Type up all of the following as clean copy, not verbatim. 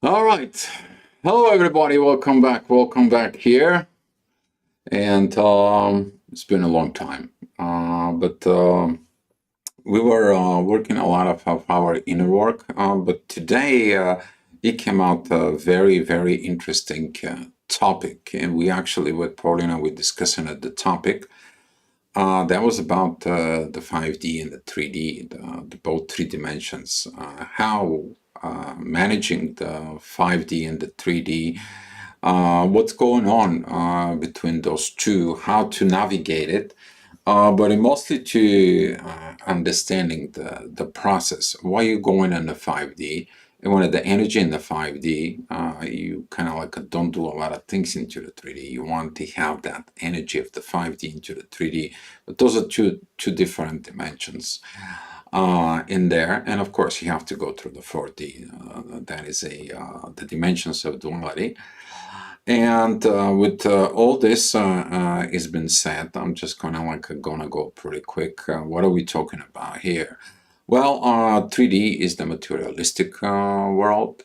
All right. Hello, everybody. Welcome back. Welcome back here. And it's been a long time. But we were working a lot of our inner work. But today it came out a very, very interesting topic. And we actually, with Paulina, we're discussing the topic. That was about the 5D and the 3D, the both three dimensions. How managing the 5D and the 3D, what's going on between those two, how to navigate it, but mostly to understanding the process. Why you're going in the 5D, and when the energy in the 5D, you kind of like don't do a lot of things into the 3D. You want to have that energy of the 5D into the 3D, but those are two different dimensions in there. And of course, you have to go through the 4D. That is the dimensions of duality. And with all this has been said, I'm just gonna go pretty quick. What are we talking about here? Well, 3D is the materialistic world.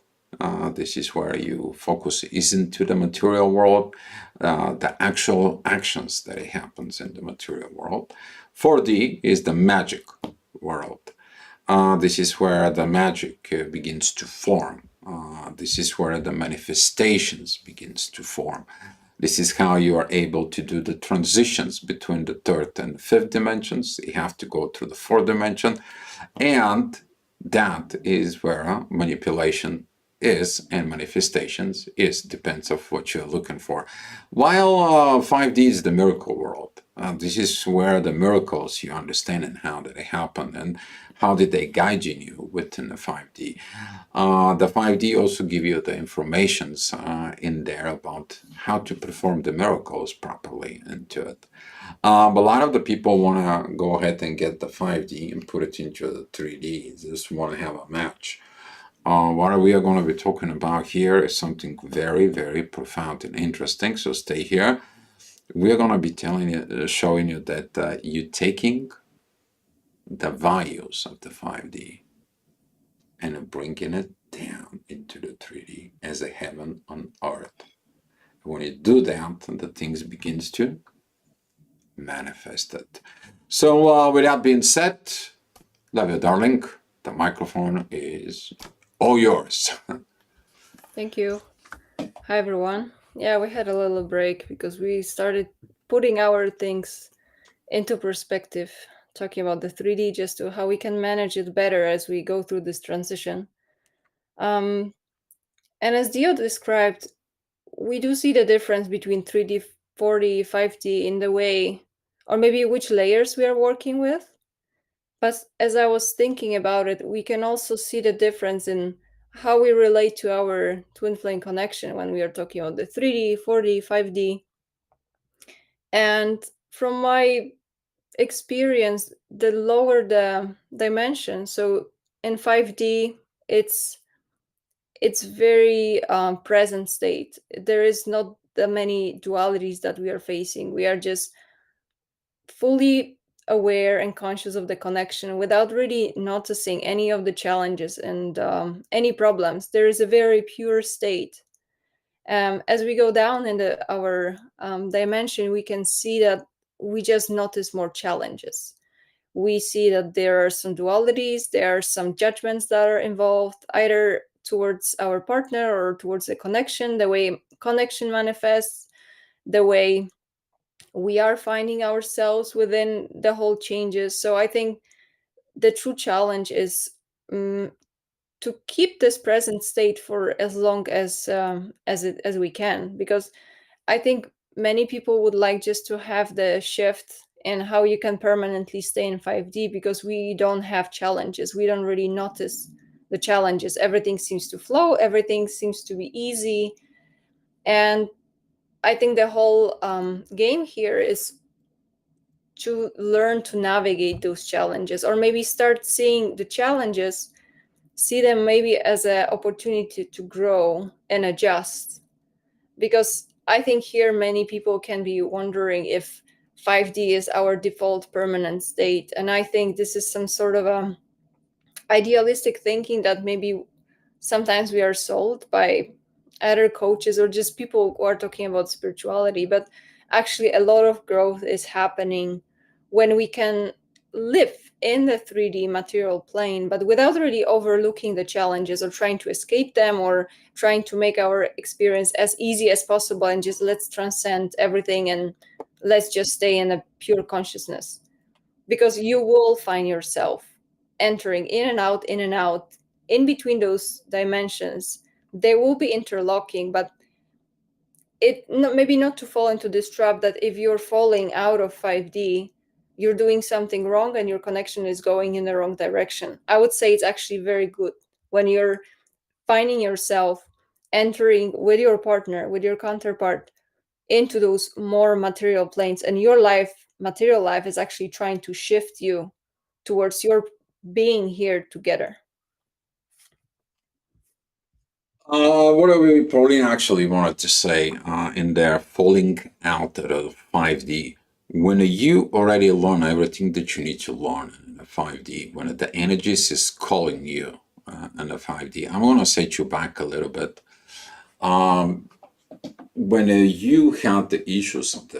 This is where you focus is into the material world, the actual actions that it happens in the material world. 4D is the magic world. This is where the magic begins to form. This is where the manifestations begins to form. This is how you are able to do the transitions between the third and the fifth dimensions. You have to go through the fourth dimension, and that is where manipulation is and manifestations is, depends of what you're looking for. While 5D is the miracle world. This is where the miracles you understand and how did they happen and how did they guide you within the 5D. The 5D also give you the informations in there about how to perform the miracles properly into it. But a lot of the people want to go ahead and get the 5D and put it into the 3D. They just want to have a match. What we are going to be talking about here is something very, very profound and interesting. So stay here. We are going to be showing you that you taking the values of the 5D and bringing it down into the 3D as a heaven on earth. When you do that, the things begins to manifest it. So with that being said, love you, darling. The microphone is all yours. Thank you. Hi, everyone. Yeah, we had a little break because we started putting our things into perspective, talking about the 3D, just to how we can manage it better as we go through this transition. Um, and as Dio described, we do see the difference between 3D, 4D, 5D in the way, or maybe which layers we are working with. But as I was thinking about it, we can also see the difference in how we relate to our twin flame connection when we are talking about the 3D, 4D, 5D. And from my experience, the lower the dimension, so in 5D, it's very present state. There is not that many dualities that we are facing. We are just fully aware and conscious of the connection without really noticing any of the challenges and any problems. There is a very pure state. As we go down in our dimension, we can see that we just notice more challenges. We see that there are some dualities, there are some judgments that are involved, either towards our partner or towards the connection, the way connection manifests, the way we are finding ourselves within the whole changes. So I think the true challenge is to keep this present state for as long as we can, because I think many people would like just to have the shift in how you can permanently stay in 5D, because we don't have challenges. We don't really notice the challenges. Everything seems to flow, everything seems to be easy. And I think the whole game here is to learn to navigate those challenges, or maybe start seeing the challenges, see them maybe as an opportunity to grow and adjust. Because I think here many people can be wondering if 5D is our default permanent state. And I think this is some sort of idealistic thinking that maybe sometimes we are sold by other coaches or just people who are talking about spirituality, but actually a lot of growth is happening when we can live in the 3D material plane, but without really overlooking the challenges or trying to escape them or trying to make our experience as easy as possible and just let's transcend everything and let's just stay in a pure consciousness. Because you will find yourself entering in and out, in between those dimensions. They will be interlocking, but maybe not to fall into this trap that if you're falling out of 5D, you're doing something wrong and your connection is going in the wrong direction. I would say it's actually very good when you're finding yourself entering with your partner, with your counterpart, into those more material planes, and your material life is actually trying to shift you towards your being here together. What I probably actually wanted to say in there, falling out of 5D, when you already learn everything that you need to learn in the 5D, when the energies is calling you in the 5D, I'm going to set you back a little bit. When you had the issues of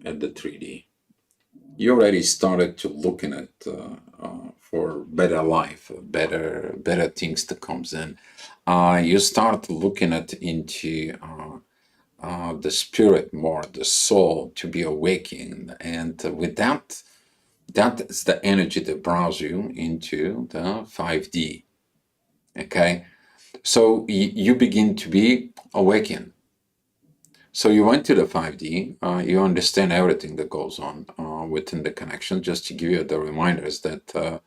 at the 3D, you already started to looking at for better life, better things that comes in. You start looking at into the spirit more, the soul to be awakened, and with that, that is the energy that brings you into the 5D. Okay, so you begin to be awakened. So you went to the 5D, you understand everything that goes on within the connection. Just to give you the reminders that,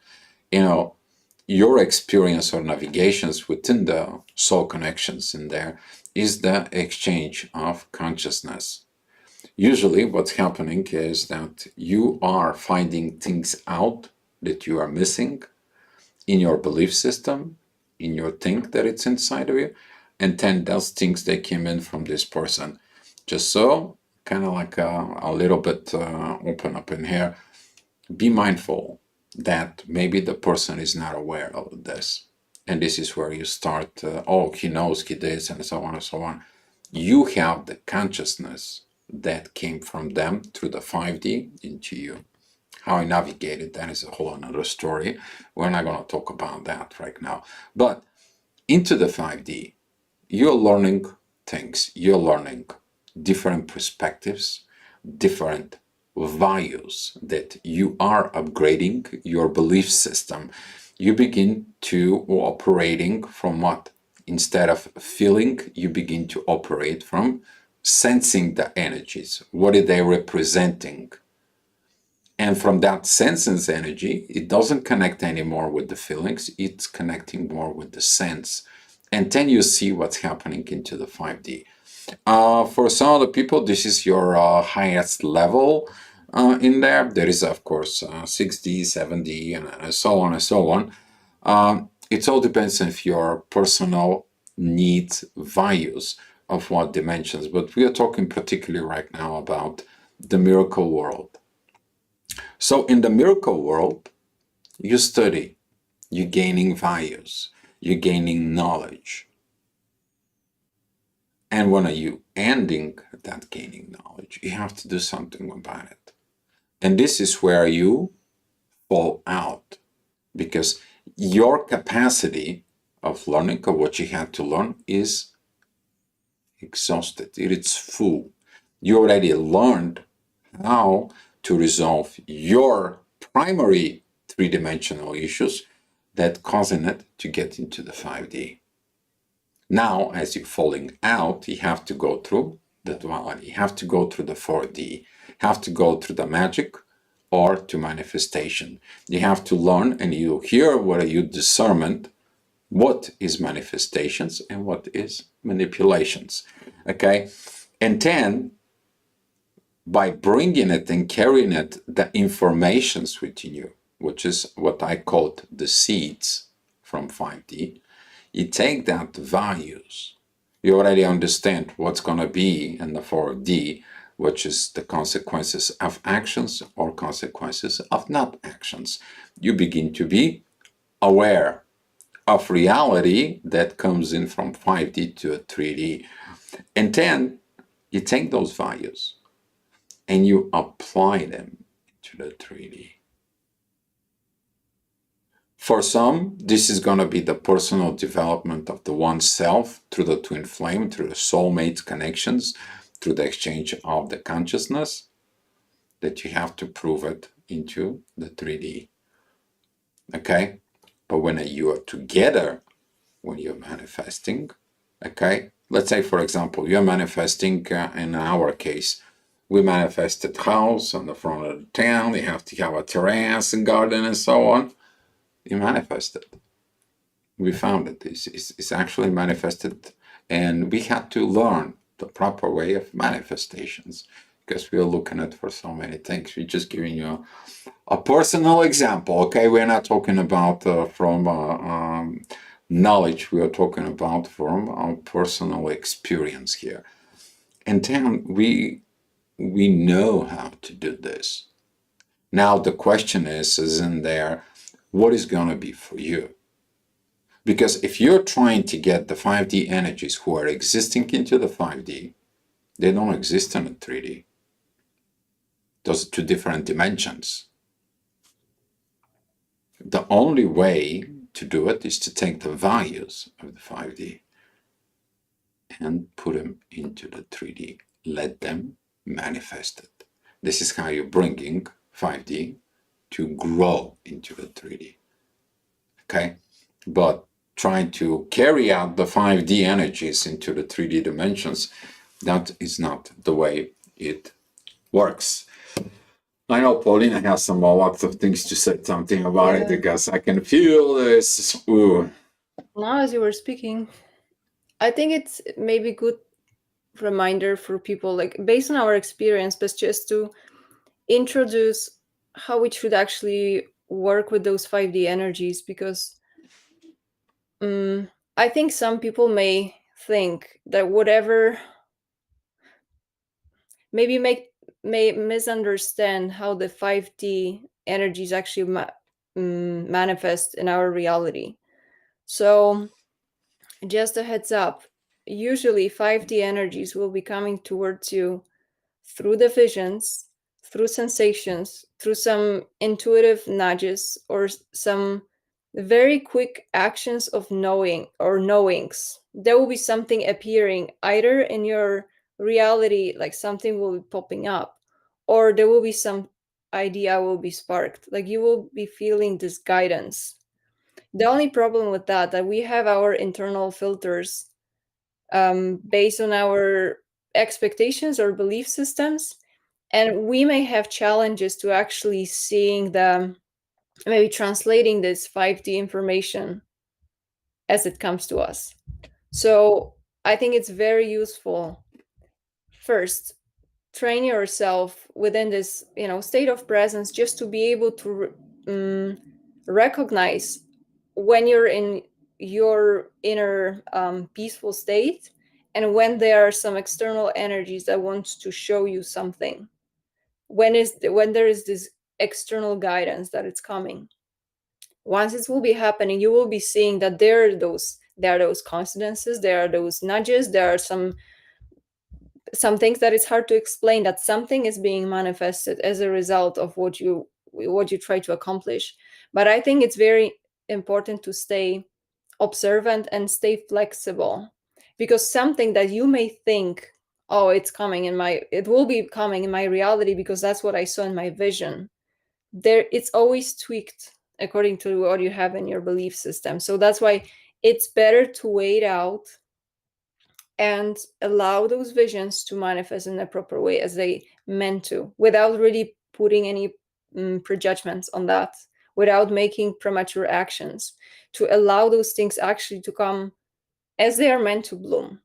your experience or navigations within the soul connections in there is the exchange of consciousness. Usually what's happening is that you are finding things out that you are missing in your belief system, in your think that it's inside of you, and then those things that came in from this person. Just so, kind of like a little bit open up in here, be mindful that maybe the person is not aware of this. And this is where you start, oh, he knows he did, and so on and so on. You have the consciousness that came from them through the 5D into you. How I navigated that is a whole another story. We're not going to talk about that right now. But into the 5D, you're learning things. You're learning different perspectives, different values that you are upgrading your belief system. You begin to operating from what? Instead of feeling, you begin to operate from sensing the energies. What are they representing? And from that sense energy, it doesn't connect anymore with the feelings, it's connecting more with the sense. And then you see what's happening into the 5D. For some of the people, this is your highest level in there. There is, of course, 6D, 7D, and so on and so on. It all depends on your personal needs, values of what dimensions. But we are talking particularly right now about the miracle world. So in the miracle world, you study, you're gaining values, you're gaining knowledge. And when are you ending that gaining knowledge, you have to do something about it. And this is where you fall out because your capacity of learning of what you had to learn is exhausted. It's full. You already learned how to resolve your primary three-dimensional issues that causing it to get into the 5D. Now, as you're falling out, you have to go through the duality. You have to go through the 4D. You have to go through the magic or to manifestation. You have to learn and you hear what you discernment what is manifestations and what is manipulations. Okay? And then by bringing it and carrying it, the informations within you, which is what I called the seeds from 5D, you take that values. You already understand what's going to be in the 4D, which is the consequences of actions or consequences of not actions. You begin to be aware of reality that comes in from 5D to a 3D. And then you take those values and you apply them to the 3D. For some, this is going to be the personal development of the oneself through the twin flame, through the soulmate connections, through the exchange of the consciousness, that you have to prove it into the 3D. Okay? But when you are together, when you're manifesting, okay? Let's say, for example, you're manifesting, in our case, we manifested house on the front of the town, you have to have a terrace and garden and so on. You manifested. We found it. It's actually manifested, and we had to learn the proper way of manifestations because we are looking at for so many things. We're just giving you a personal example, okay? We're not talking about from knowledge. We are talking about from our personal experience here. And then we know how to do this. Now the question is in there, what is going to be for you? Because if you're trying to get the 5D energies who are existing into the 5D, they don't exist in the 3D. Those are two different dimensions. The only way to do it is to take the values of the 5D and put them into the 3D. Let them manifest it. This is how you're bringing 5D to grow into the 3D. Okay? But trying to carry out the 5D energies into the 3D dimensions, that is not the way it works. I know Paulina has lots of things to say something about it because I can feel this. Ooh. Now, as you were speaking, I think it's maybe good reminder for people, like based on our experience, but just to introduce how we should actually work with those 5D energies, because I think some people may think that whatever maybe may misunderstand how the 5D energies actually manifest in our reality. So just a heads up, usually 5D energies will be coming towards you through the visions, through sensations, through some intuitive nudges, or some very quick actions of knowing or knowings. There will be something appearing either in your reality, like something will be popping up, or there will be some idea will be sparked, like you will be feeling this guidance. The only problem with that we have our internal filters based on our expectations or belief systems, and we may have challenges to actually seeing the maybe translating this 5D information as it comes to us. So I think it's very useful, first, train yourself within this state of presence, just to be able to recognize when you're in your inner peaceful state, and when there are some external energies that want to show you something, when there is this external guidance that it's coming. Once it will be happening, you will be seeing that there are those coincidences, there are those nudges, there are some things that it's hard to explain, that something is being manifested as a result of what you try to accomplish. But I think it's very important to stay observant and stay flexible, because something that you may think, oh, it will be coming in my reality because that's what I saw in my vision, it's always tweaked according to what you have in your belief system. So that's why it's better to wait out and allow those visions to manifest in a proper way as they meant to, without really putting any prejudgments on that, without making premature actions, to allow those things actually to come as they are meant to bloom.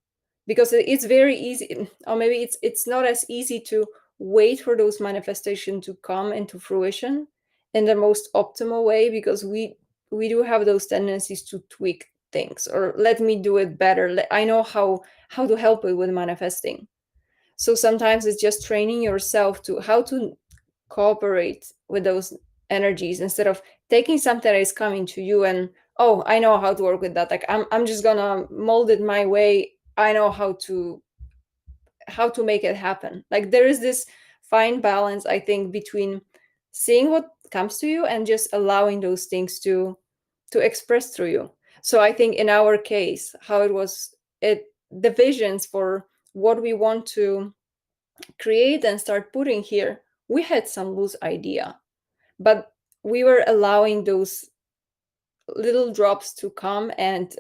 Because it's very easy, or maybe it's not as easy, to wait for those manifestations to come into fruition in the most optimal way, because we do have those tendencies to tweak things, or let me do it better, I know how to help it with manifesting. So sometimes it's just training yourself to how to cooperate with those energies, instead of taking something that is coming to you and oh, I know how to work with that. Like I'm just gonna mold it my way. I know how to make it happen. Like there is this fine balance, I think, between seeing what comes to you and just allowing those things to express through you. So I think in our case, how it was, it the visions for what we want to create and start putting here, we had some loose idea, but we were allowing those little drops to come and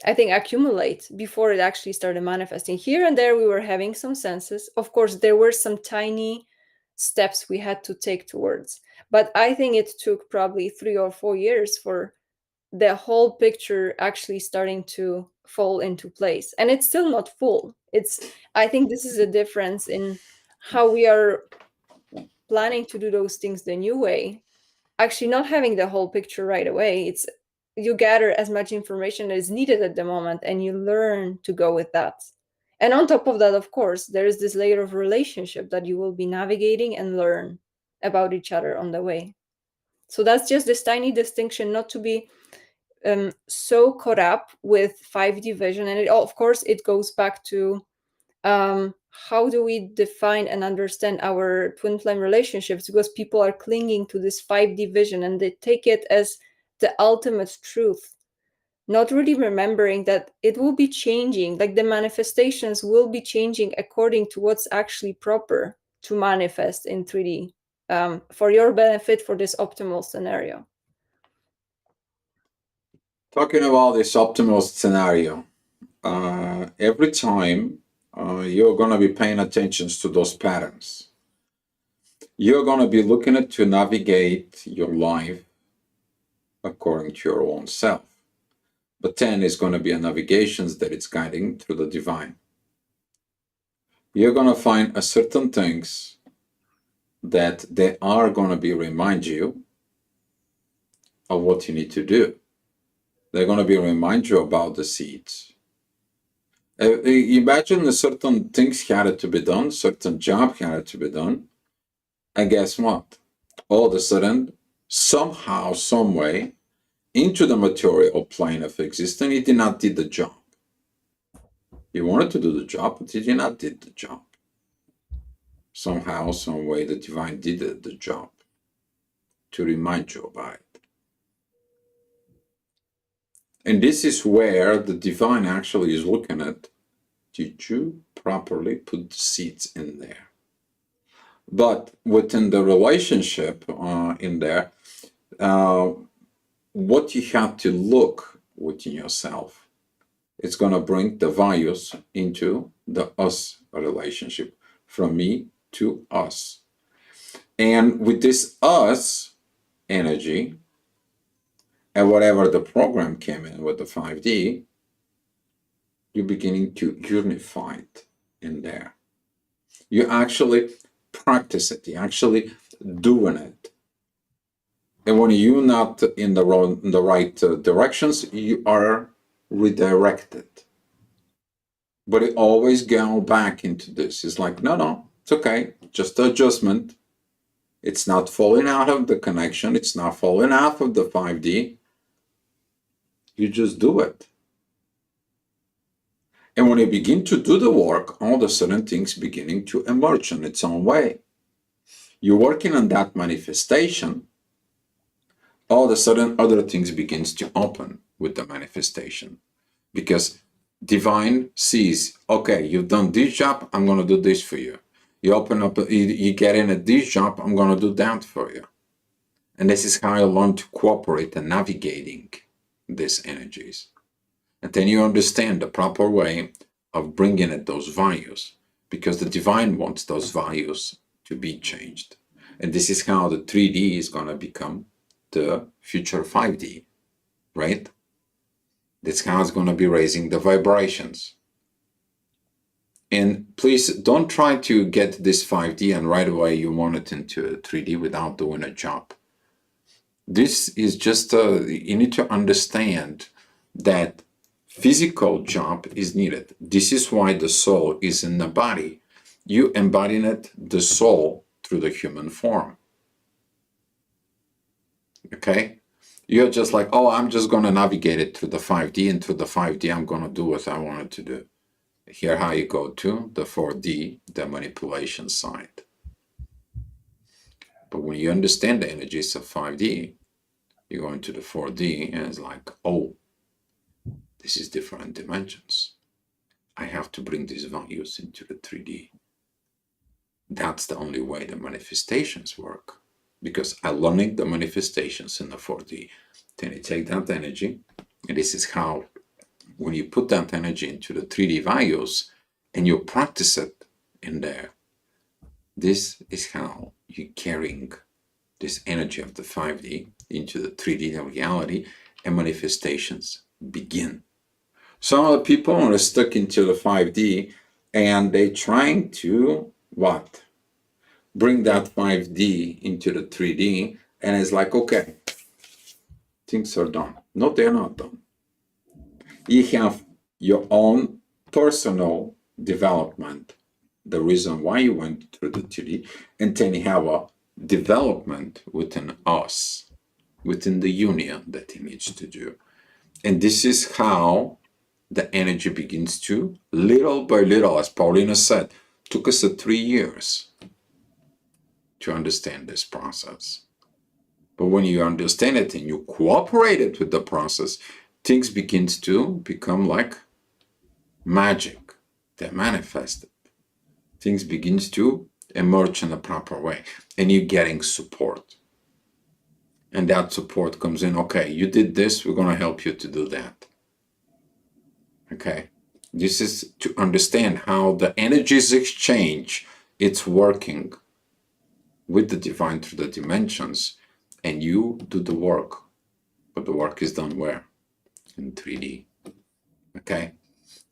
I think accumulate before it actually started manifesting. Here and there, we were having some senses. Of course, there were some tiny steps we had to take towards. But I think it took probably 3 or 4 years for the whole picture actually starting to fall into place. And it's still not full. I think this is a difference in how we are planning to do those things the new way, actually not having the whole picture right away. It's you gather as much information as needed at the moment and you learn to go with that. And on top of that, of course, there is this layer of relationship that you will be navigating and learn about each other on the way. So that's just this tiny distinction, not to be so caught up with 5D vision. And of course, it goes back to how do we define and understand our twin flame relationships, because people are clinging to this 5D vision and they take it as the ultimate truth, not really remembering that it will be changing, like the manifestations will be changing according to what's actually proper to manifest in 3D, for your benefit, for this optimal scenario. Talking about this optimal scenario, every time you're going to be paying attention to those patterns. You're going to be looking at to navigate your life according to your own self. But 10 is going to be a navigation that it's guiding through the divine. You're going to find a certain things that they are going to be remind you of what you need to do. They're going to be remind you about the seeds. Imagine the certain things had to be done, certain job had to be done, and guess what? All of a sudden, somehow, some way, into the material plane of existence, he did not did the job. He wanted to do the job, but he did not did the job. Somehow, some way, the divine did the job to remind you about it. And this is where the divine actually is looking at, did you properly put the seeds in there? But within the relationship in there, what you have to look within yourself, it's going to bring the values into the us relationship, from me to us. And with this us energy, and whatever the program came in with the 5D, you're beginning to unify it in there. You actually practice it. You're actually doing it. And when you're not in the right directions, you are redirected. But it always go back into this. It's like, no, it's okay. Just an adjustment. It's not falling out of the connection. It's not falling out of the 5D. You just do it. And when you begin to do the work, all of a sudden things beginning to emerge in its own way. You're working on that manifestation, all of a sudden other things begins to open with the manifestation. Because divine sees, okay, you've done this job, I'm going to do this for you. You open up, you get in at this job, I'm going to do that for you. And this is how you learn to cooperate and navigating these energies. And then you understand the proper way of bringing it those values, because the divine wants those values to be changed. And this is how the 3D is going to become the future 5D, right? That's how it's going to be raising the vibrations. And please don't try to get this 5D and right away you want it into 3D without doing a job. This is just, you need to understand that physical job is needed. This is why the soul is in the body. You embody it, the soul, through the human form. Okay? You're just like, oh, I'm just going to navigate it through the 5D, and through the 5D, I'm going to do what I wanted to do. Here, how you go to the 4D, the manipulation side. But when you understand the energies of 5D, you go into the 4D, and it's like, oh, this is different dimensions. I have to bring these values into the 3D. That's the only way the manifestations work, because I'm learning the manifestations in the 4D. Then you take that energy, and this is how, when you put that energy into the 3D values and you practice it in there, this is how you're carrying this energy of the 5D into the 3D reality, and manifestations begin. Some of the people are stuck into the 5D, and they're trying to what? Bring that 5D into the 3D, and it's like, okay, things are done. No, they're not done. You have your own personal development, the reason why you went through the 2D, and then you have a development within us, within the union that he needs to do. And this is how the energy begins to, little by little, as Paulina said, took us 3 years to understand this process. But when you understand it and you cooperate it with the process, things begins to become like magic. They're manifested. Things begins to emerge in the proper way, and you're getting support. And that support comes in, okay, you did this, we're going to help you to do that. Okay, this is to understand how the energies exchange, it's working with the divine through the dimensions, and you do the work. But the work is done where? In 3D. Okay,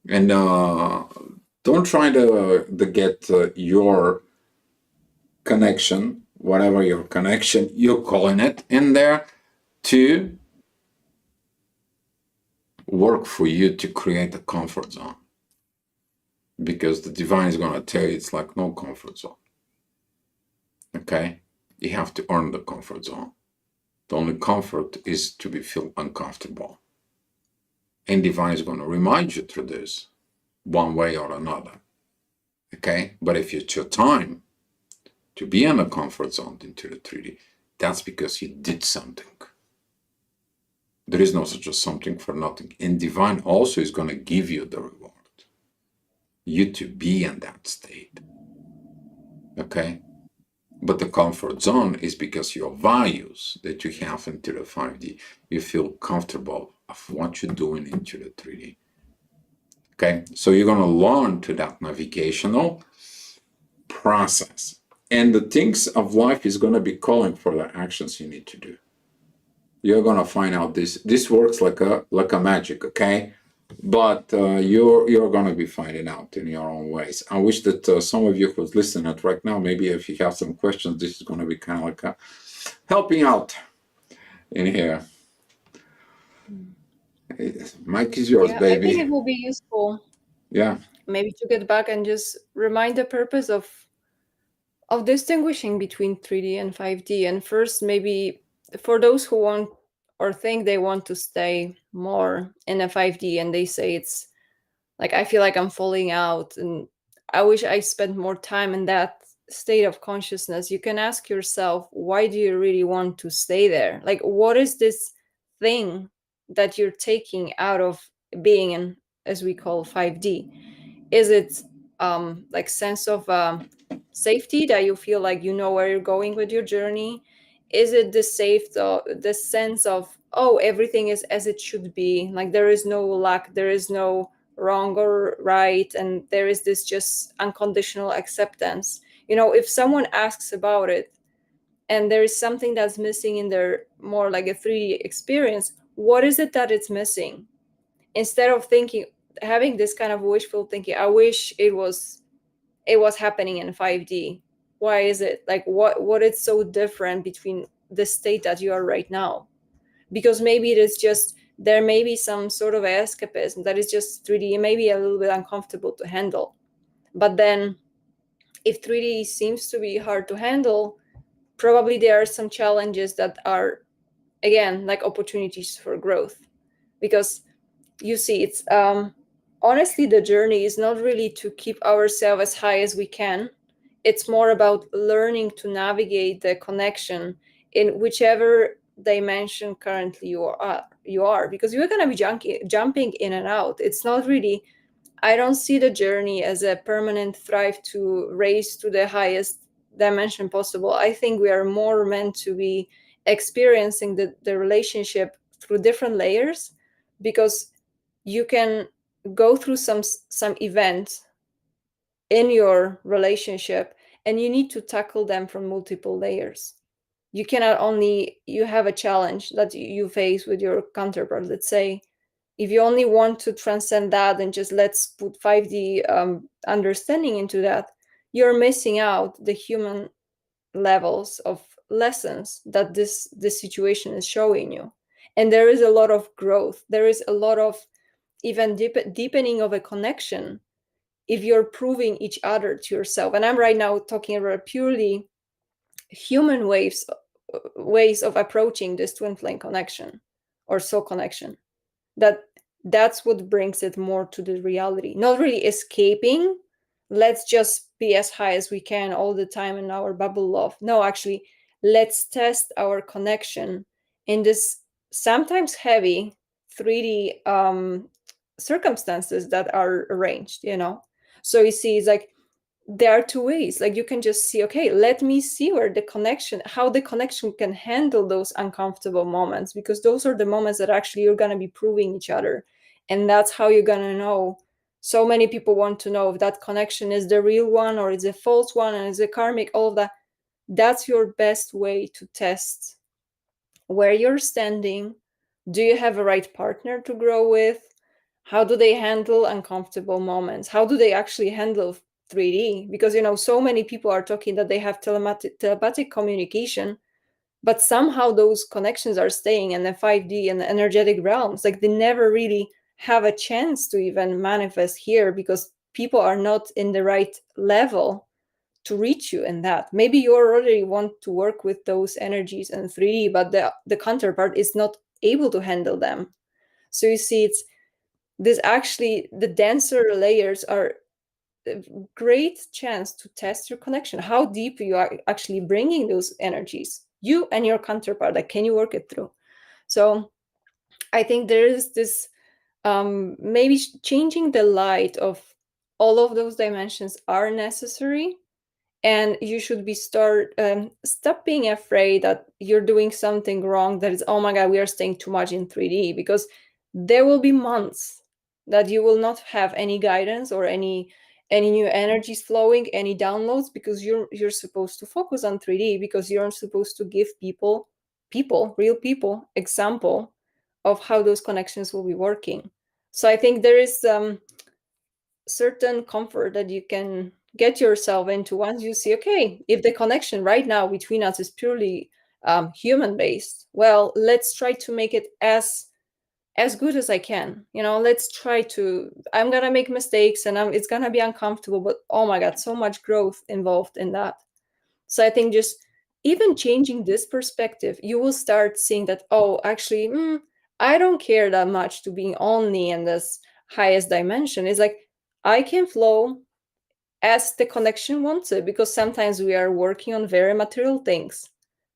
and don't try to get your connection, whatever your connection you're calling it, in there to work for you to create a comfort zone, because the divine is going to tell you it's like no comfort zone. Okay, you have to earn the comfort zone. The only comfort is to be feel uncomfortable, and divine is going to remind you through this one way or another. Okay, but if it's your time to be in a comfort zone into the 3D, that's because you did something. There is no such a something for nothing. And divine also is going to give you the reward. You to be in that state. Okay? But the comfort zone is because your values that you have into the 5D, you feel comfortable of what you're doing into the 3D. Okay? So you're going to learn to that navigational process. And the things of life is going to be calling for the actions you need to do. You're going to find out this works like a magic, okay? But you're going to be finding out in your own ways. I wish that some of you who's listening right now, maybe if you have some questions, this is going to be kind of like a helping out in here. Mike is yours, Yeah, baby. I think it will be useful. Yeah. Maybe to get back and just remind the purpose of distinguishing between 3D and 5D. And first, maybe for those who want or think they want to stay more in a 5D, and they say it's like, I feel like I'm falling out and I wish I spent more time in that state of consciousness, you can ask yourself, why do you really want to stay there? Like, what is this thing that you're taking out of being in, as we call, 5D? Is it like sense of safety, that you feel like you know where you're going with your journey? Is it the sense of, oh, everything is as it should be, like there is no lack, there is no wrong or right, and there is this just unconditional acceptance? If someone asks about it and there is something that's missing in their more like a 3D experience, what is it that it's missing? Instead of having this kind of wishful thinking, I wish it was happening in 5D. Why is it like, what is so different between the state that you are right now? Because maybe it is just, there may be some sort of escapism that is just 3D, maybe a little bit uncomfortable to handle. But then if 3D seems to be hard to handle, probably there are some challenges that are again, like opportunities for growth. Because you see, it's honestly, the journey is not really to keep ourselves as high as we can. It's more about learning to navigate the connection in whichever dimension currently you are, because you're going to be jumping in and out. It's not really, I don't see the journey as a permanent thrive to raise to the highest dimension possible. I think we are more meant to be experiencing the relationship through different layers, because you can go through some events in your relationship, and you need to tackle them from multiple layers. You cannot only, you have a challenge that you face with your counterpart, let's say, if you only want to transcend that and just let's put 5D understanding into that, you're missing out the human levels of lessons that this situation is showing you. And there is a lot of growth, there is a lot of even deepening of a connection if you're proving each other to yourself. And I'm right now talking about purely human ways of approaching this twin flame connection or soul connection. That's what brings it more to the reality, not really escaping, let's just be as high as we can all the time in our bubble love. No, actually, let's test our connection in this sometimes heavy 3D circumstances that are arranged. So you see, it's like there are two ways. Like you can just see, okay, let me see how the connection can handle those uncomfortable moments, because those are the moments that actually you're going to be proving each other. And that's how you're going to know. So many people want to know if that connection is the real one or it's a false one, and is a karmic, all of that. That's your best way to test where you're standing. Do you have a right partner to grow with? How do they handle uncomfortable moments? How do they actually handle 3D? Because so many people are talking that they have telepathic communication, but somehow those connections are staying in the 5D and the energetic realms. Like they never really have a chance to even manifest here, because people are not in the right level to reach you in that. Maybe you already want to work with those energies in 3D, but the counterpart is not able to handle them. So you see, it's this actually, the denser layers are a great chance to test your connection, how deep you are actually bringing those energies, you and your counterpart, like can you work it through. So I think there is this maybe changing the light of all of those dimensions are necessary. And you should be stop being afraid that you're doing something wrong, that is, oh my god, we are staying too much in 3D, because there will be months that you will not have any guidance or any new energies flowing, any downloads, because you're supposed to focus on 3D, because you're supposed to give real people example of how those connections will be working. So I think there is certain comfort that you can get yourself into once you see, okay, if the connection right now between us is purely human based, well, let's try to make it as good as I can. Let's try to, I'm gonna make mistakes, and it's gonna be uncomfortable, but oh my god, so much growth involved in that. So I think just even changing this perspective, you will start seeing that, oh, actually, I don't care that much to being only in this highest dimension. It's like I can flow as the connection wants it, because sometimes we are working on very material things.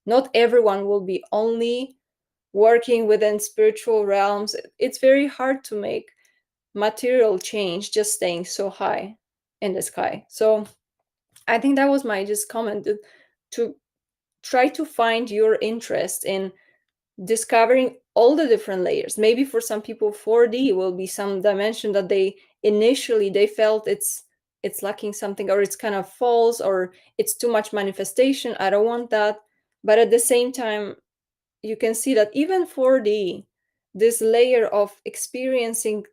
Not everyone will be only working within spiritual realms. It's very hard to make material change just staying so high in the sky. So I think that was my just comment, to try to find your interest in discovering all the different layers. Maybe for some people 4D will be some dimension that they initially they felt it's lacking something, or it's kind of false, or it's too much manifestation, I don't want that. But at the same time, you can see that even 4D, this layer of experiencing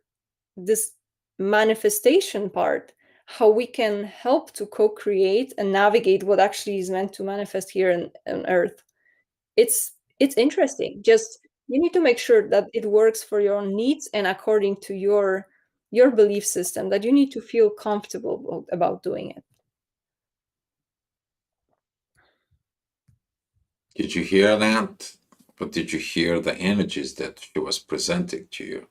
this manifestation part, how we can help to co-create and navigate what actually is meant to manifest here on earth. It's interesting. Just you need to make sure that it works for your own needs and according to your belief system, that you need to feel comfortable about doing it. Did you hear that? but did you hear the energies that she was presenting to you?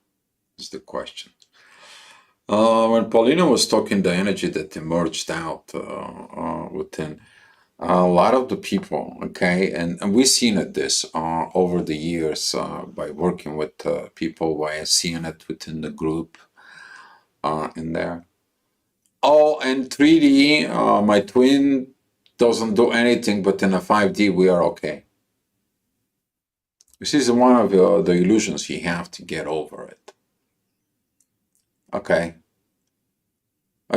Is the question. When Paulina was talking, the energy that emerged out within a lot of the people, okay, and we've seen it this over the years by working with people, by seeing it within the group in there. Oh, and 3D, my twin doesn't do anything, but in a 5D we are okay. This is one of the illusions you have to get over it. Okay.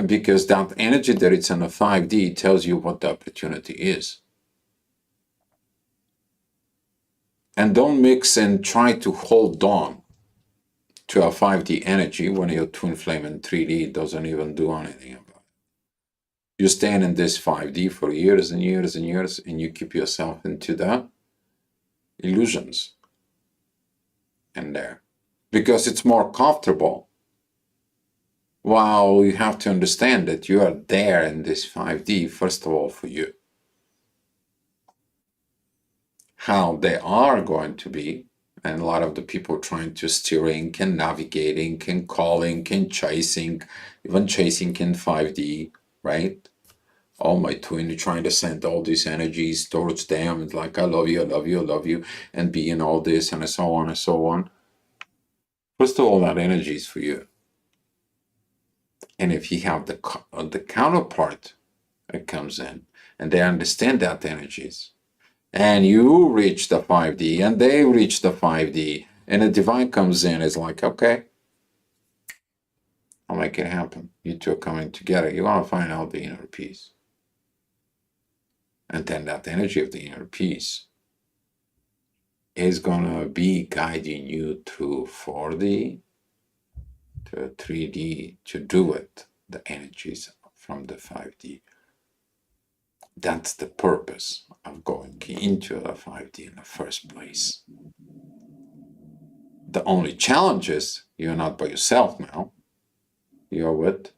Because that energy that it's in a 5D tells you what the opportunity is. And don't mix and try to hold on to a 5D energy when your twin flame in 3D doesn't even do anything about it. You stand in this 5D for years and years and years, and you keep yourself into the illusions in there because it's more comfortable. While you have to understand that you are there in this 5D, first of all, for you. How they are going to be, and a lot of the people trying to steering and navigating and calling and chasing, even chasing in 5D, right? Oh, my twin trying to send all these energies towards them. It's like, I love you, I love you, I love you, and being all this and so on and so on. First of all, that energy is for you. And if you have the counterpart that comes in, and they understand that energies, and you reach the 5D, and they reach the 5D, and the divine comes in, it's like, okay, I'll make it happen. You two are coming together. You're going to find out the inner peace. And then that energy of the inner peace is going to be guiding you through 4D to 3D to do it, the energies from the 5D. That's the purpose of going into the 5D in the first place. The only challenge is you're not by yourself now. You're with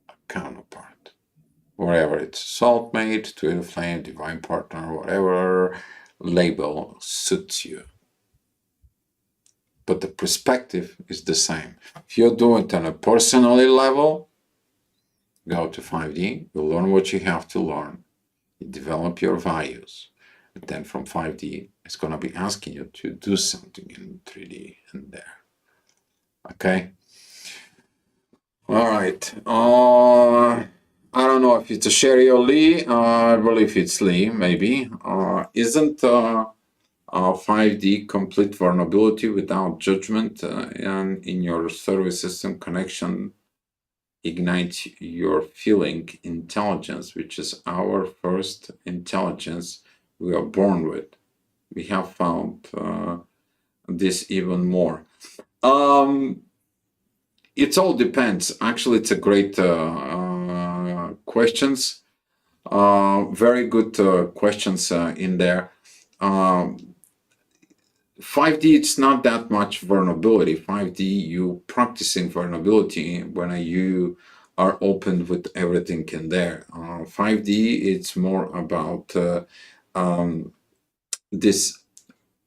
a counterpart. Wherever it's soulmate, twin flame, divine partner, whatever label suits you. But the perspective is the same. If you're doing it on a personality level, go to 5D, you learn what you have to learn, you develop your values. And then from 5D, it's going to be asking you to do something in 3D and there. Okay? All right. I don't know if it's a Sherry or Lee. I believe it's Lee, maybe. Isn't 5D complete vulnerability without judgment and in your service system connection ignite your feeling intelligence, which is our first intelligence we are born with? We have found this even more. It all depends. Actually, it's a great questions. Very good questions in there. 5D, it's not that much vulnerability. 5D, you practicing vulnerability when you are open with everything in there. 5D, it's more about this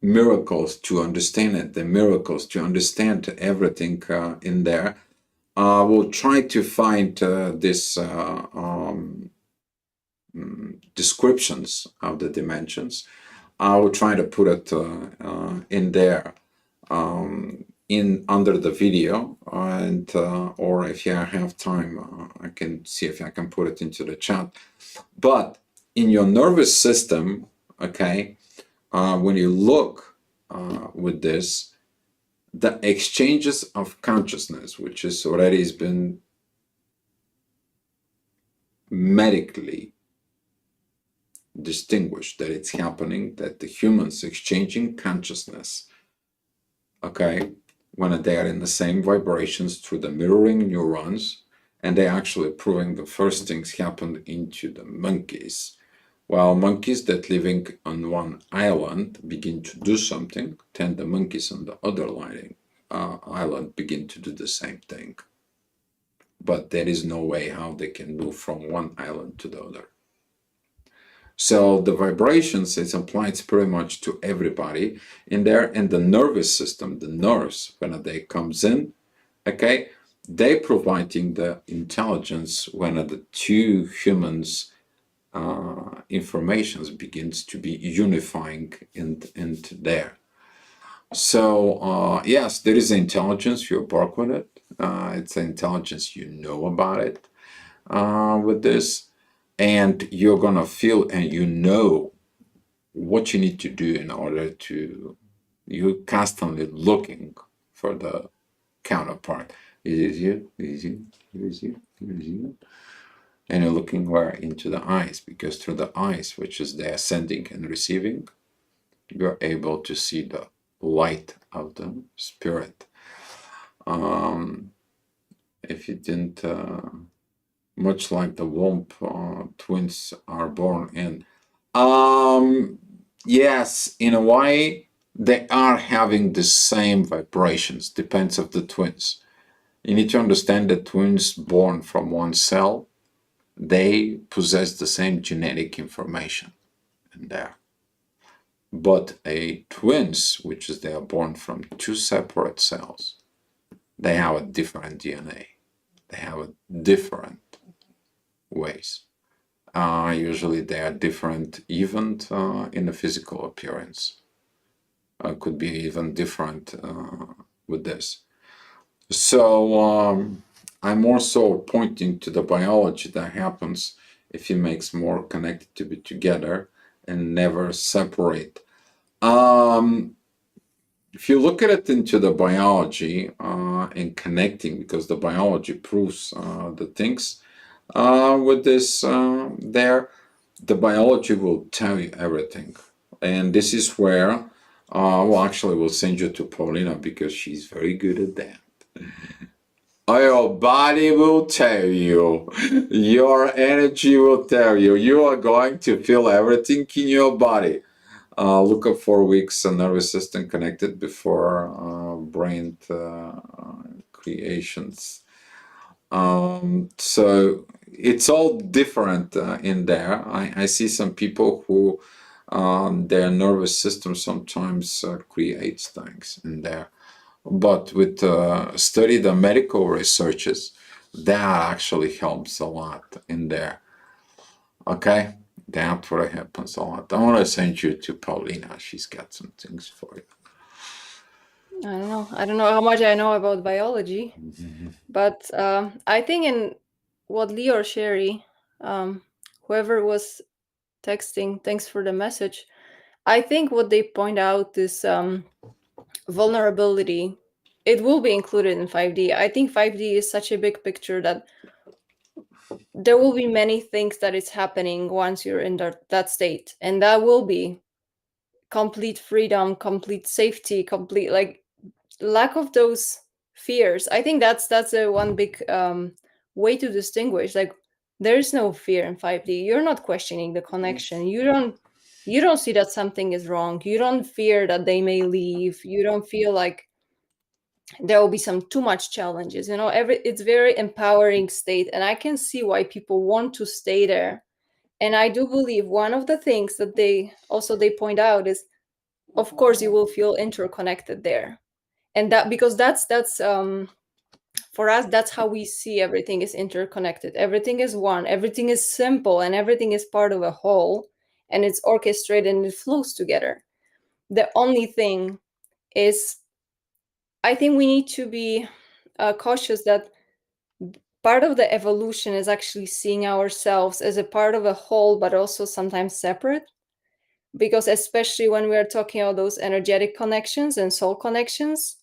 miracles to understand it, the miracles to understand everything in there. We'll try to find this descriptions of the dimensions. I will try to put it in there in under the video, and or if you have time, I can see if I can put it into the chat. But in your nervous system, okay, when you look with this, the exchanges of consciousness, which is already has been medically distinguished that it's happening, that the humans exchanging consciousness, okay, when they are in the same vibrations through the mirroring neurons, and they're actually proving the first things happened into the monkeys. While monkeys that living on one island begin to do something, then the monkeys on the other island begin to do the same thing. But there is no way how they can move from one island to the other. So the vibrations is applied pretty much to everybody in there, and the nervous system, the nerves, when they comes in, okay, they providing the intelligence when the two humans informations begins to be unifying into there. So yes, there is intelligence. You work with it. It's intelligence. You know about it with this, and you're gonna feel and you know what you need to do in order to. You're constantly looking for the counterpart. Is it you? Is it you? Is it you? Is it you? And you're looking where into the eyes, because through the eyes, which is the sending and receiving, you're able to see the light of the spirit. If you didn't, much like the womb twins are born in. Yes, in a way, they are having the same vibrations, depends of the twins. You need to understand that twins born from one cell, they possess the same genetic information in there. But a twins, which is they are born from two separate cells, they have a different DNA. They have a different ways. Usually they are different even in the physical appearance. Could be even different with this. So I'm also pointing to the biology that happens if it makes more connected to be together and never separate. If you look at it into the biology and connecting, because the biology proves the things with this there, the biology will tell you everything. And this is where, well, actually, we'll send you to Paulina because she's very good at that. Your body will tell you, your energy will tell you, you are going to feel everything in your body. Look at 4 weeks nervous system connected before brain creations. So it's all different in there. I see some people who their nervous system sometimes creates things in there. But with study the medical researches, that actually helps a lot in there. Okay, that's what happens a lot. I want to send you to Paulina. She's got some things for you. I don't know how much I know about biology, but I think in what Leo or Sherry, whoever was texting, thanks for the message. I think what they point out is vulnerability. It will be included in 5D. I think 5D is such a big picture that there will be many things that is happening once you're in that state, and that will be complete freedom, complete safety, complete like lack of those fears. I think that's a one big way to distinguish. Like there is no fear in 5D. You're not questioning the connection. You don't see that something is wrong. You don't fear that they may leave. You don't feel like there will be some too much challenges. It's very empowering state, and I can see why people want to stay there. And I do believe one of the things that they point out is, of course, you will feel interconnected there, and that because that's for us, that's how we see everything is interconnected. Everything is one, everything is simple, and everything is part of a whole, and it's orchestrated and it flows together. The only thing is, I think we need to be cautious that part of the evolution is actually seeing ourselves as a part of a whole, but also sometimes separate. Because especially when we are talking about those energetic connections and soul connections,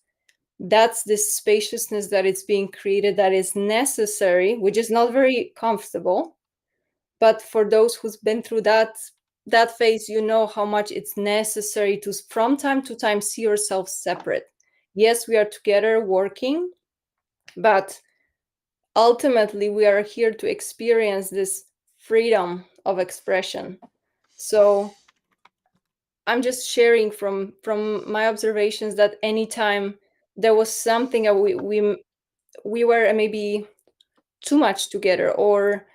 that's this spaciousness that is being created that is necessary, which is not very comfortable. But for those who's been through that phase, you know how much it's necessary to from time to time see yourself separate. Yes, we are together working, but ultimately we are here to experience this freedom of expression. So I'm just sharing from my observations that anytime there was something that we were maybe too much together, or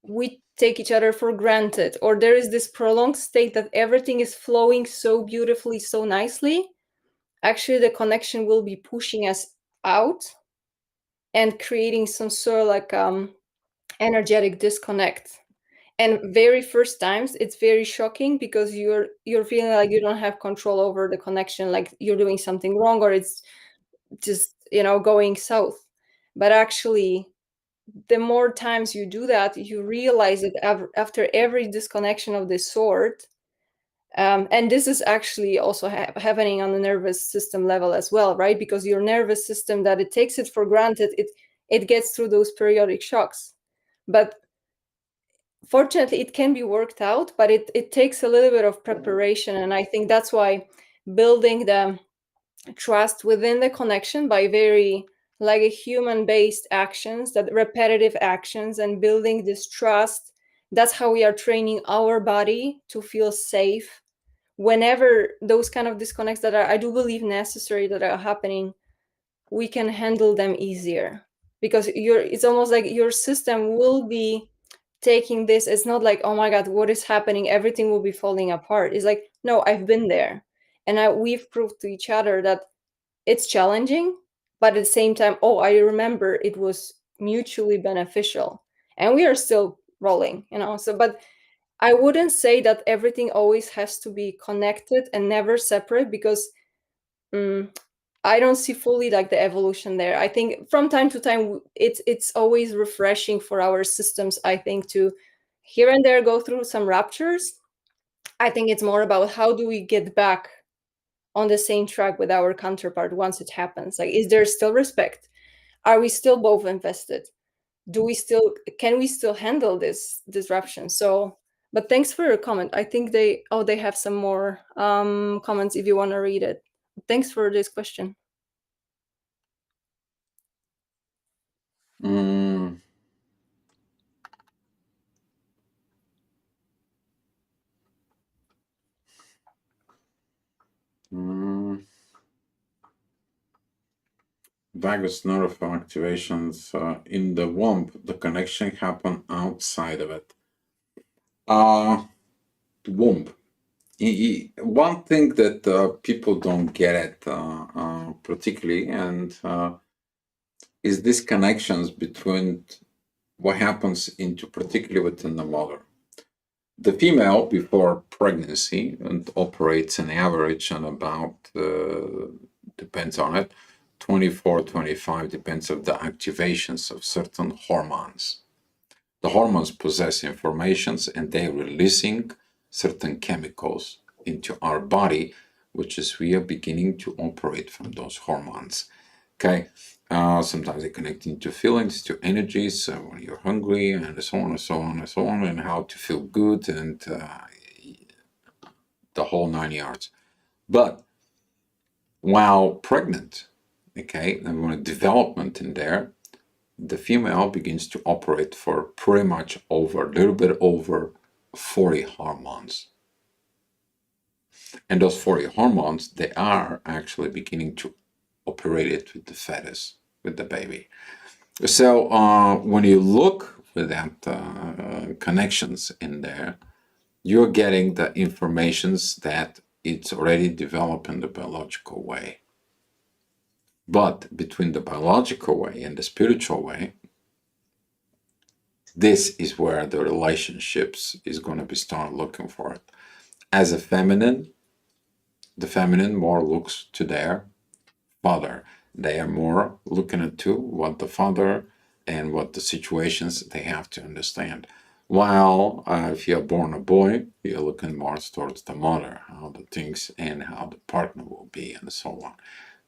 we take each other for granted, or there is this prolonged state that everything is flowing so beautifully, so nicely, actually the connection will be pushing us out and creating some sort of like energetic disconnect. And very first times it's very shocking because you're feeling like you don't have control over the connection, like you're doing something wrong, or it's just going south. But actually, the more times you do that, you realize that after every disconnection of this sort, and this is actually also happening on the nervous system level as well, right? Because your nervous system, that it takes it for granted, it gets through those periodic shocks. But fortunately, it can be worked out, but it takes a little bit of preparation. And I think that's why building the trust within the connection by very like a human based actions, that repetitive actions, and building this trust, that's how we are training our body to feel safe whenever those kind of disconnects that are, I do believe, necessary, that are happening. We can handle them easier because it's almost like your system will be taking this. It's not like, oh my god, what is happening, everything will be falling apart. It's like, no, I've been there, and we've proved to each other that it's challenging, but at the same time, oh, I remember it was mutually beneficial, and we are still rolling, so. But I wouldn't say that everything always has to be connected and never separate, because mm, I don't see fully like the evolution there. I think from time to time it's always refreshing for our systems, I think, to here and there go through some ruptures. I think it's more about how do we get back on the same track with our counterpart once it happens. Like, is there still respect? Are we still both invested? Do we still can we still handle this disruption? So, but thanks for your comment. I think they have some more comments if you want to read it. Thanks for this question. Mm, mm, vagus nerve activations in the womb. The connection happen outside of it. The womb. One thing that people don't get it particularly, and is these connections between what happens into particularly within the mother. The female before pregnancy and operates an average on about depends on it 24 25, depends on the activations of certain hormones. The hormones possess informations and they're releasing certain chemicals into our body, which is we are beginning to operate from those hormones. Okay. Sometimes they connect into feelings, to energies, when you're hungry, and so on and so on and so on, and how to feel good, and the whole 9 yards. But while pregnant, okay, and when a development in there, the female begins to operate for pretty much over a little bit over 40 hormones. And those 40 hormones, they are actually beginning to operate it with the fetus, with the baby. So when you look with that connections in there, you're getting the informations that it's already developed in the biological way. But between the biological way and the spiritual way, this is where the relationships is going to be start looking for it. As a feminine, the feminine more looks to their father. They are more looking into what the father and what the situations they have to understand. While if you're born a boy, you're looking more towards the mother, how the things and how the partner will be, and so on.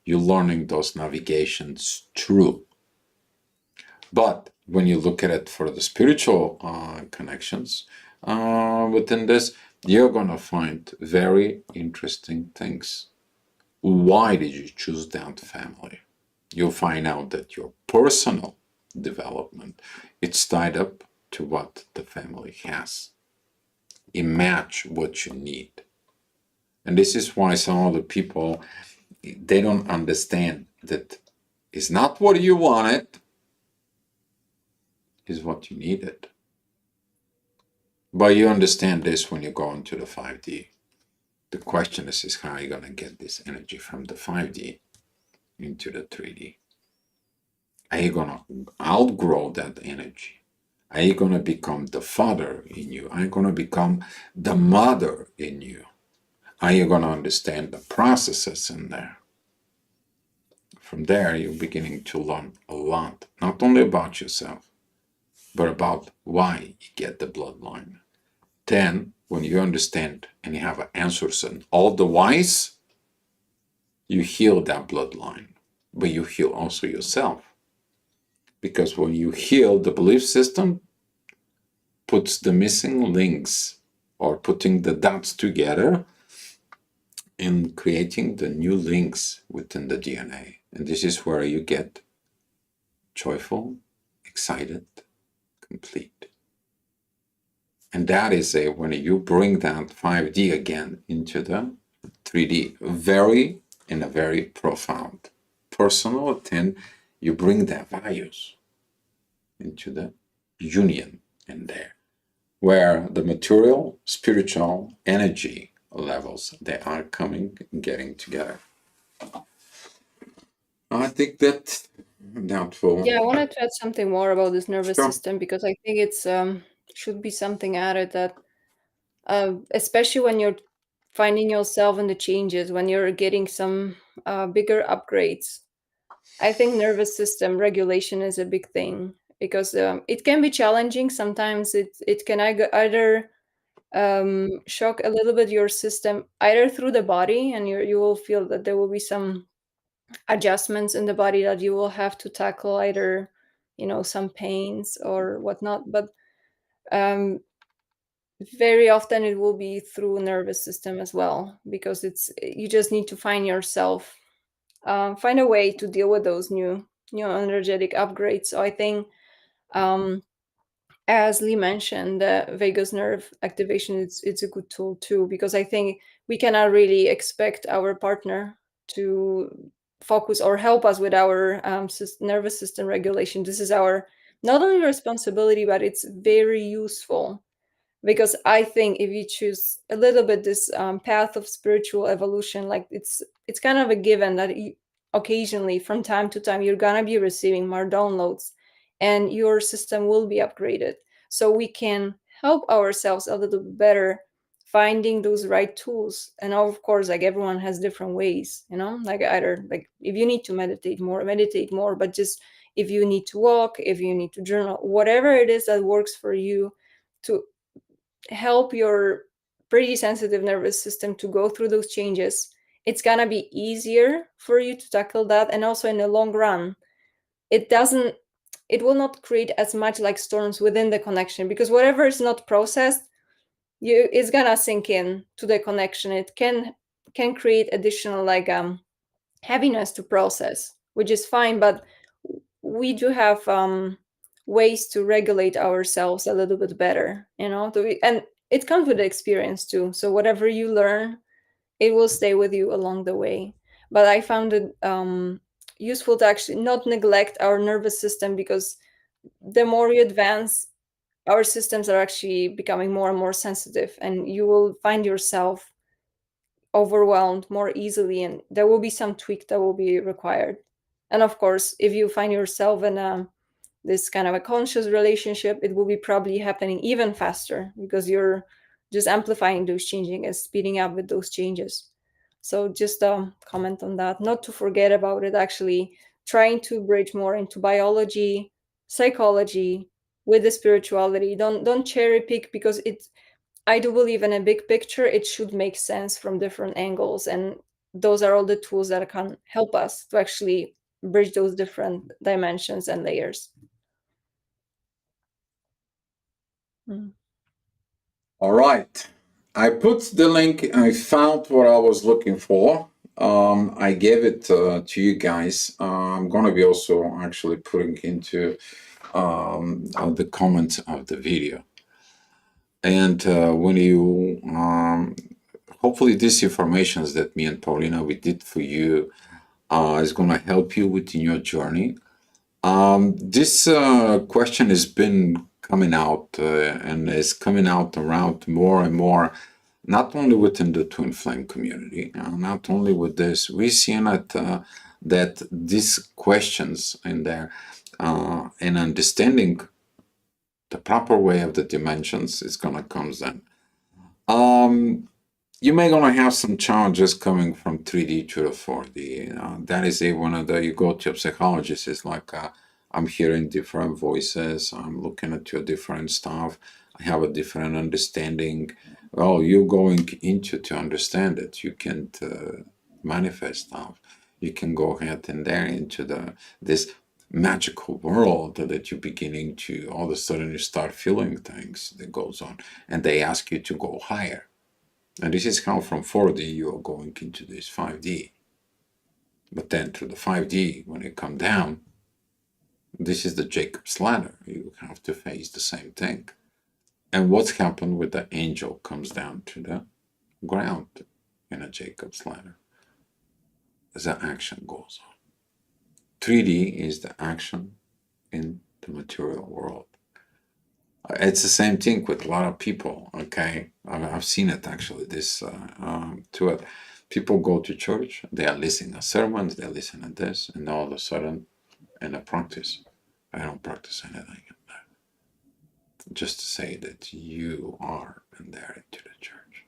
You're learning those navigations through. But when you look at it for the spiritual connections within this, you're going to find very interesting things. Why did you choose that family? You'll find out that your personal development, it's tied up to what the family has. It match what you need. And this is why some of the people, they don't understand that it's not what you wanted, is what you needed. But you understand this when you go into the 5D. The question is how are you going to get this energy from the 5D into the 3D? Are you going to outgrow that energy? Are you going to become the father in you? Are you going to become the mother in you? Are you going to understand the processes in there? From there, you're beginning to learn a lot, not only about yourself, but about why you get the bloodline. Then, when you understand and you have answers and all the whys, you heal that bloodline, but you heal also yourself. Because when you heal, the belief system puts the missing links or putting the dots together in creating the new links within the DNA. And this is where you get joyful, excited, complete. And that is when you bring that 5D again into the 3D, in a very profound, personal, then you bring their values into the union in there, where the material, spiritual, energy levels, they are coming and getting together. I think that will. Yeah, I wanted to add something more about this nervous system because I think it's should be something added that especially when you're finding yourself in the changes, when you're getting some bigger upgrades. I think nervous system regulation is a big thing because it can be challenging. Sometimes it can either shock a little bit your system either through the body, and you will feel that there will be some adjustments in the body that you will have to tackle, either some pains or whatnot. But um, very often it will be through nervous system as well, because you just need to find yourself, find a way to deal with those new energetic upgrades. So I think, as Lee mentioned, the vagus nerve activation, it's a good tool too, because I think we cannot really expect our partner to focus or help us with our nervous system regulation. This is our not only responsibility, but it's very useful, because I think if you choose a little bit this path of spiritual evolution, like it's kind of a given that occasionally, from time to time, you're gonna be receiving more downloads, and your system will be upgraded, so we can help ourselves a little bit better, finding those right tools. And of course, like, everyone has different ways, like, either, like, if you need to meditate more, but just if you need to walk, if you need to journal, whatever it is that works for you to help your pretty sensitive nervous system to go through those changes, it's gonna be easier for you to tackle that. And also, in the long run, it will not create as much like storms within the connection, because whatever is not processed, it's gonna sink in to the connection. It can create additional, like, heaviness to process, which is fine, but we do have ways to regulate ourselves a little bit better, and it comes with experience too. So whatever you learn, it will stay with you along the way. But I found it useful to actually not neglect our nervous system, because the more we advance, our systems are actually becoming more and more sensitive, and you will find yourself overwhelmed more easily, and there will be some tweak that will be required. And of course, if you find yourself in this kind of a conscious relationship, it will be probably happening even faster, because you're just amplifying those changing and speeding up with those changes. So just comment on that, not to forget about it, actually trying to bridge more into biology, psychology with the spirituality. Don't cherry pick, because I do believe in a big picture, it should make sense from different angles. And those are all the tools that can help us to actually bridge those different dimensions and layers. Mm. All right. I put the link. I found what I was looking for. I gave it to you guys. I'm going to be also actually putting into the comments of the video. And when you, hopefully this information that me and Paulina, we did for you, is going to help you within your journey. This question has been coming out and is coming out around more and more, not only within the twin flame community, not only with this, we're seeing that these questions in there and understanding the proper way of the dimensions is going to come then. You may gonna have some challenges coming from 3D to the 4D. That is one of the, you go to a psychologist, it's like I'm hearing different voices, I'm looking at your different stuff, I have a different understanding. Well, you're going into to understand it. You can't manifest stuff. You can go ahead and there into this magical world that you're beginning to, all of a sudden you start feeling things that goes on, and they ask you to go higher. And this is how from 4D you are going into this 5D. But then through the 5D, when you come down, this is the Jacob's ladder. You have to face the same thing. And what's happened with the angel comes down to the ground in a Jacob's ladder. The action goes on. 3D is the action in the material world. It's the same thing with a lot of people, okay? I've seen it actually, this to it. People go to church, they are listening to sermons, they're listening to this, and all of a sudden, in a practice, I don't practice anything in there. Just to say that you are in there into the church.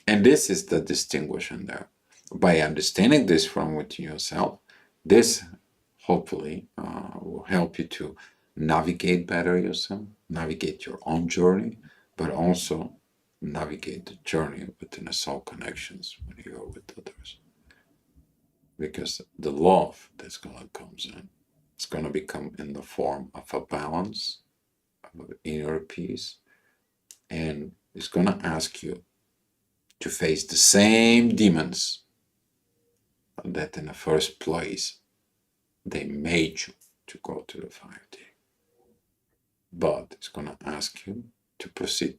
And this is the distinguishing there. By understanding this from within yourself, this hopefully will help you to navigate better yourself, navigate your own journey, but also navigate the journey within the soul connections when you are with others. Because the love that's going to come in, it's going to become in the form of a balance, of inner peace, and it's going to ask you to face the same demons that in the first place they made you to go to the 5D. But it's going to ask you to proceed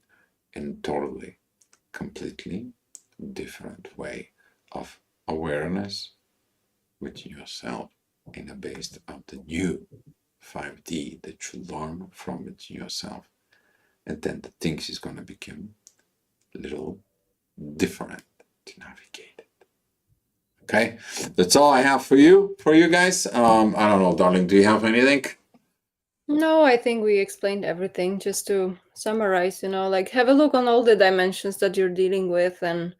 in totally, completely different way of awareness with yourself in a base of the new 5D that you learn from it yourself. And then the things is going to become a little different to navigate it. Okay, that's all I have for you guys. I don't know, darling, do you have anything? No, I think we explained everything. Just to summarize, like have a look on all the dimensions that you're dealing with, and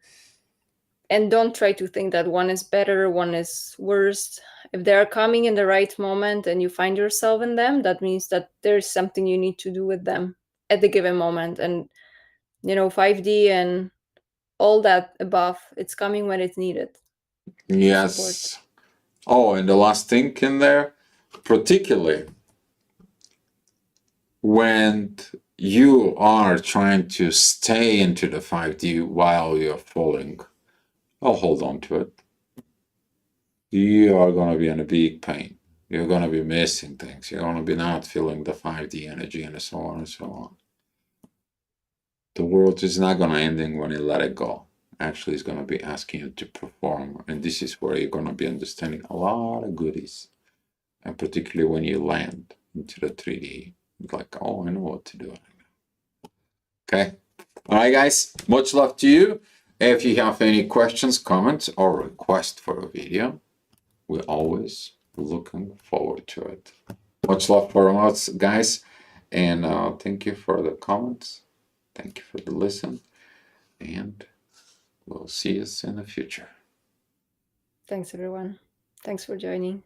don't try to think that one is better, one is worse. If they're coming in the right moment and you find yourself in them, that means that there's something you need to do with them at the given moment. And 5D and all that above, it's coming when it's needed. Yes. Oh, and the last thing in there, particularly when you are trying to stay into the 5D while you're falling, I'll hold on to it. You are going to be in a big pain. You're going to be missing things. You're going to be not feeling the 5D energy and so on and so on. The world is not going to end when you let it go. Actually, it's going to be asking you to perform. And this is where you're going to be understanding a lot of goodies. And particularly when you land into the 3D, it's like, oh, I know what to do. Okay. All right, guys. Much love to you. If you have any questions, comments, or request for a video, we're always looking forward to it. Much love for us, guys. And thank you for the comments. Thank you for the listen. And we'll see us in the future. Thanks, everyone. Thanks for joining.